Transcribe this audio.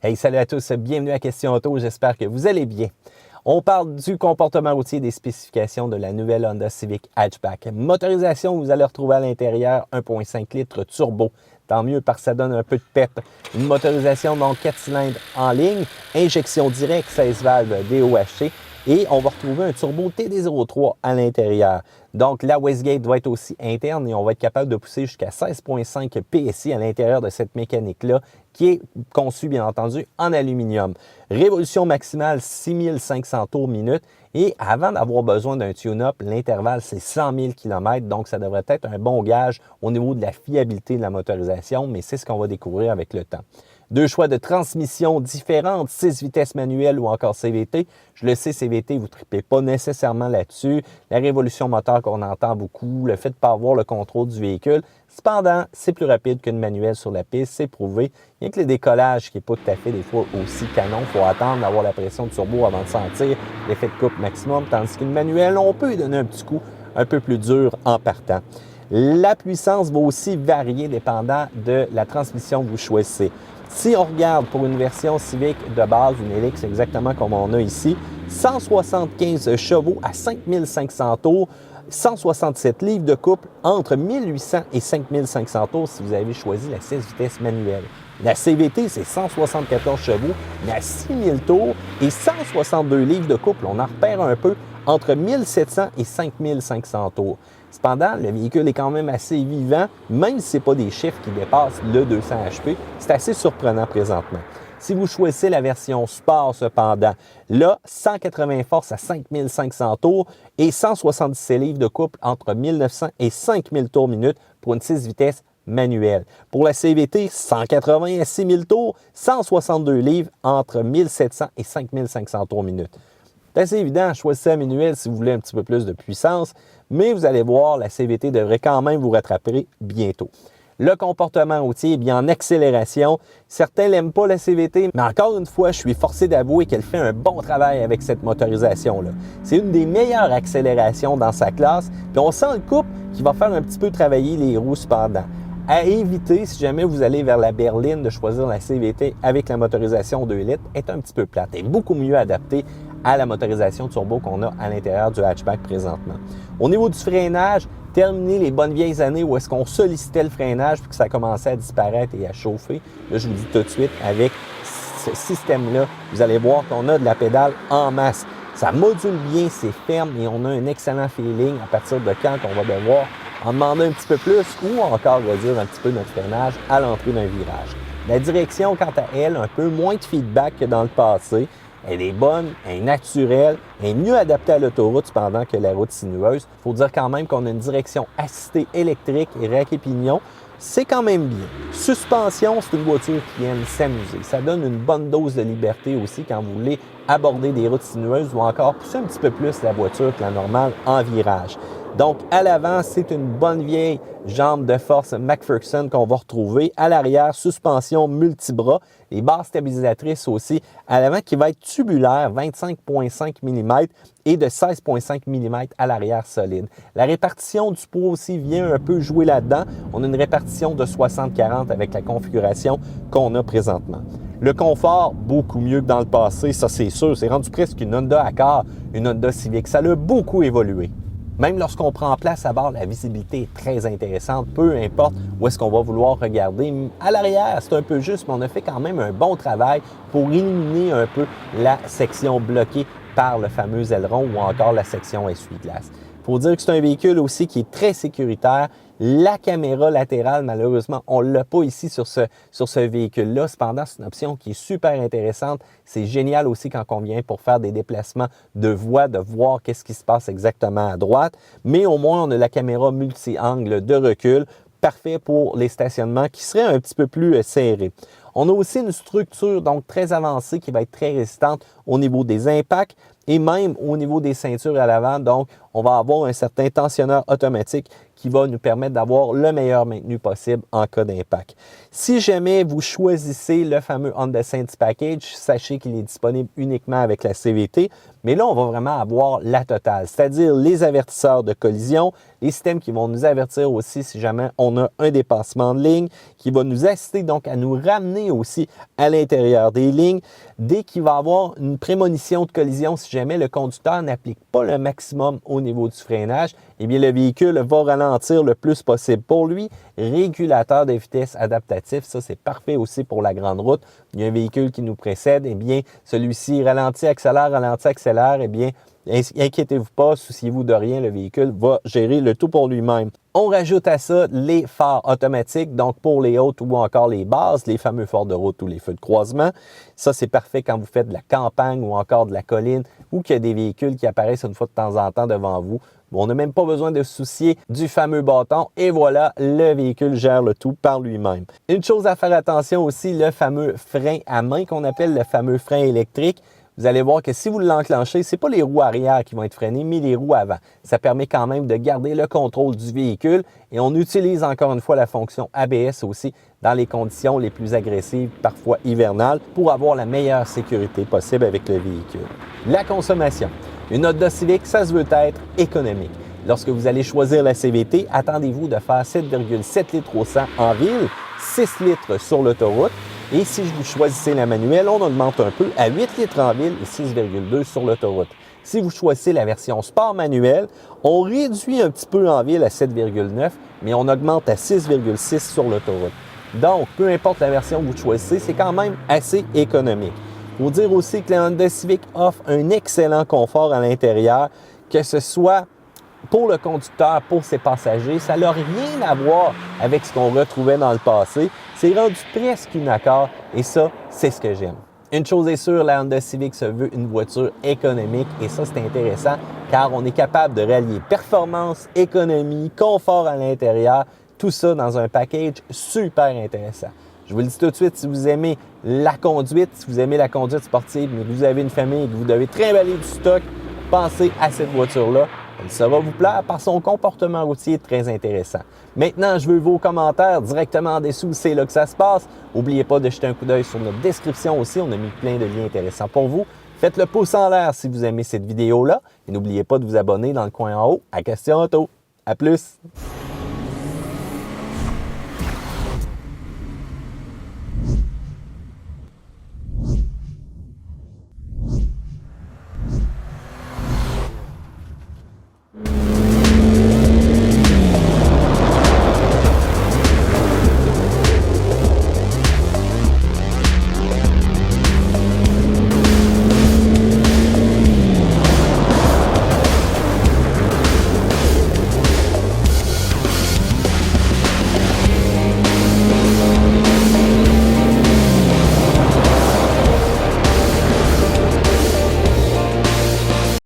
Hey, salut à tous, bienvenue à Question Auto, j'espère que vous allez bien. On parle du comportement routier des spécifications de la nouvelle Honda Civic Hatchback. Motorisation, vous allez retrouver à l'intérieur 1.5 litres turbo. Tant mieux parce que ça donne un peu de pep. Une motorisation donc 4 cylindres en ligne, injection directe, 16 valves DOHC et on va retrouver un turbo TD03 à l'intérieur. Donc la wastegate doit être aussi interne et on va être capable de pousser jusqu'à 16.5 PSI à l'intérieur de cette mécanique-là qui est conçue bien entendu en aluminium. Révolution maximale 6500 tours minute et avant d'avoir besoin d'un tune-up, l'intervalle c'est 100 000 km, donc ça devrait être un bon gage au niveau de la fiabilité de la motorisation, mais c'est ce qu'on va découvrir avec le temps. Deux choix de transmission différentes, 6 vitesses manuelles ou encore CVT. Je le sais, CVT, vous ne tripez pas nécessairement là-dessus. La révolution moteur qu'on entend beaucoup, le fait de ne pas avoir le contrôle du véhicule. Cependant, c'est plus rapide qu'une manuelle sur la piste, c'est prouvé. Bien que le décollage qui n'est pas tout à fait des fois aussi canon, il faut attendre d'avoir la pression de turbo avant de sentir l'effet de coupe maximum, tandis qu'une manuelle, on peut lui donner un petit coup un peu plus dur en partant. La puissance va aussi varier dépendant de la transmission que vous choisissez. Si on regarde pour une version Civic de base, une Helix exactement comme on a ici, 175 chevaux à 5500 tours, 167 livres de couple entre 1800 et 5500 tours si vous avez choisi la 6 vitesses manuelle. La CVT, c'est 174 chevaux, mais à 6000 tours et 162 livres de couple. On en repère un peu entre 1700 et 5500 tours. Cependant, le véhicule est quand même assez vivant, même si ce n'est pas des chiffres qui dépassent le 200 HP. C'est assez surprenant présentement. Si vous choisissez la version Sport, cependant, là, 180 forces à 5500 tours et 177 livres de couple entre 1900 et 5000 tours minute pour une 6 vitesses manuelle. Pour la CVT, 180 à 6000 tours, 162 livres entre 1700 et 5500 tours minute. C'est assez évident, choisissez la manuelle si vous voulez un petit peu plus de puissance, mais vous allez voir, la CVT devrait quand même vous rattraper bientôt. Le comportement routier est bien en accélération. Certains n'aiment pas la CVT, mais encore une fois, je suis forcé d'avouer qu'elle fait un bon travail avec cette motorisation-là. C'est une des meilleures accélérations dans sa classe, puis on sent le couple qui va faire un petit peu travailler les roues cependant. À éviter, si jamais vous allez vers la berline, de choisir la CVT avec la motorisation 2 litres, est un petit peu plate et beaucoup mieux adaptée à la motorisation turbo qu'on a à l'intérieur du hatchback présentement. Au niveau du freinage, terminer les bonnes vieilles années où est-ce qu'on sollicitait le freinage puis que ça commençait à disparaître et à chauffer. Là, je vous dis tout de suite, avec ce système-là, vous allez voir qu'on a de la pédale en masse. Ça module bien, c'est ferme et on a un excellent feeling à partir de quand on va devoir en demander un petit peu plus ou encore réduire un petit peu notre freinage à l'entrée d'un virage. La direction, quant à elle, un peu moins de feedback que dans le passé. Elle est bonne, elle est naturelle, elle est mieux adaptée à l'autoroute cependant que la route sinueuse. Il faut dire quand même qu'on a une direction assistée électrique et rack et pignon. C'est quand même bien. Suspension, c'est une voiture qui aime s'amuser. Ça donne une bonne dose de liberté aussi quand vous voulez aborder des routes sinueuses ou encore pousser un petit peu plus la voiture que la normale en virage. Donc, à l'avant, c'est une bonne vieille jambe de force McPherson qu'on va retrouver. À l'arrière, suspension multibras. Les barres stabilisatrices aussi. À l'avant, qui va être tubulaire, 25,5 mm et de 16,5 mm à l'arrière solide. La répartition du poids aussi vient un peu jouer là-dedans. On a une répartition de 60-40 avec la configuration qu'on a présentement. Le confort, beaucoup mieux que dans le passé, ça c'est sûr. C'est rendu presque une Honda Accord, une Honda Civic. Ça a beaucoup évolué. Même lorsqu'on prend place à bord, la visibilité est très intéressante, peu importe où est-ce qu'on va vouloir regarder. À l'arrière, c'est un peu juste, mais on a fait quand même un bon travail pour éliminer un peu la section bloquée par le fameux aileron ou encore la section essuie-glace. Il faut dire que c'est un véhicule aussi qui est très sécuritaire. La caméra latérale, malheureusement, on ne l'a pas ici sur ce véhicule-là. Cependant, c'est une option qui est super intéressante. C'est génial aussi quand on vient pour faire des déplacements de voie, de voir qu'est-ce qui se passe exactement à droite. Mais au moins, on a la caméra multi-angle de recul, parfait pour les stationnements qui seraient un petit peu plus serrés. On a aussi une structure donc très avancée qui va être très résistante au niveau des impacts et même au niveau des ceintures à l'avant. Donc, on va avoir un certain tensionneur automatique qui va nous permettre d'avoir le meilleur maintenu possible en cas d'impact. Si jamais vous choisissez le fameux Honda Sense Package, sachez qu'il est disponible uniquement avec la CVT, mais là, on va vraiment avoir la totale, c'est-à-dire les avertisseurs de collision, les systèmes qui vont nous avertir aussi si jamais on a un dépassement de ligne, qui va nous assister donc à nous ramener aussi à l'intérieur des lignes. Dès qu'il va y avoir une prémonition de collision, si jamais le conducteur n'applique pas le maximum au niveau du freinage, eh bien le véhicule va ralentir le plus possible pour lui. Régulateur de vitesse adaptatif, ça c'est parfait aussi pour la grande route. Il y a un véhicule qui nous précède, eh bien celui-ci ralentit, accélère, eh bien inquiétez-vous pas, souciez-vous de rien, le véhicule va gérer le tout pour lui-même. On rajoute à ça les phares automatiques, donc pour les hautes ou encore les basses, les fameux phares de route ou les feux de croisement. Ça, c'est parfait quand vous faites de la campagne ou encore de la colline ou qu'il y a des véhicules qui apparaissent une fois de temps en temps devant vous. On n'a même pas besoin de se soucier du fameux bâton et voilà, le véhicule gère le tout par lui-même. Une chose à faire attention aussi, le fameux frein à main qu'on appelle le fameux frein électrique. Vous allez voir que si vous l'enclenchez, ce n'est pas les roues arrière qui vont être freinées, mais les roues avant. Ça permet quand même de garder le contrôle du véhicule et on utilise encore une fois la fonction ABS aussi dans les conditions les plus agressives, parfois hivernales, pour avoir la meilleure sécurité possible avec le véhicule. La consommation. Une Honda Civic, ça se veut être économique. Lorsque vous allez choisir la CVT, attendez-vous de faire 7,7 litres au 100 en ville, 6 litres sur l'autoroute. Et si vous choisissez la manuelle, on augmente un peu à 8 litres en ville et 6,2 sur l'autoroute. Si vous choisissez la version sport manuelle, on réduit un petit peu en ville à 7,9, mais on augmente à 6,6 sur l'autoroute. Donc, peu importe la version que vous choisissez, c'est quand même assez économique. Il faut dire aussi que la Honda Civic offre un excellent confort à l'intérieur, que ce soit pour le conducteur, pour ses passagers. Ça n'a rien à voir avec ce qu'on retrouvait dans le passé. C'est rendu presque une accord et ça, c'est ce que j'aime. Une chose est sûre, la Honda Civic se veut une voiture économique et ça, c'est intéressant car on est capable de rallier performance, économie, confort à l'intérieur, tout ça dans un package super intéressant. Je vous le dis tout de suite, si vous aimez la conduite, si vous aimez la conduite sportive, mais que vous avez une famille et que vous devez trimballer du stock, pensez à cette voiture-là. Ça va vous plaire par son comportement routier très intéressant. Maintenant, je veux vos commentaires directement en dessous, c'est là que ça se passe. N'oubliez pas de jeter un coup d'œil sur notre description aussi, on a mis plein de liens intéressants pour vous. Faites le pouce en l'air si vous aimez cette vidéo-là et n'oubliez pas de vous abonner dans le coin en haut à Question Auto. À plus!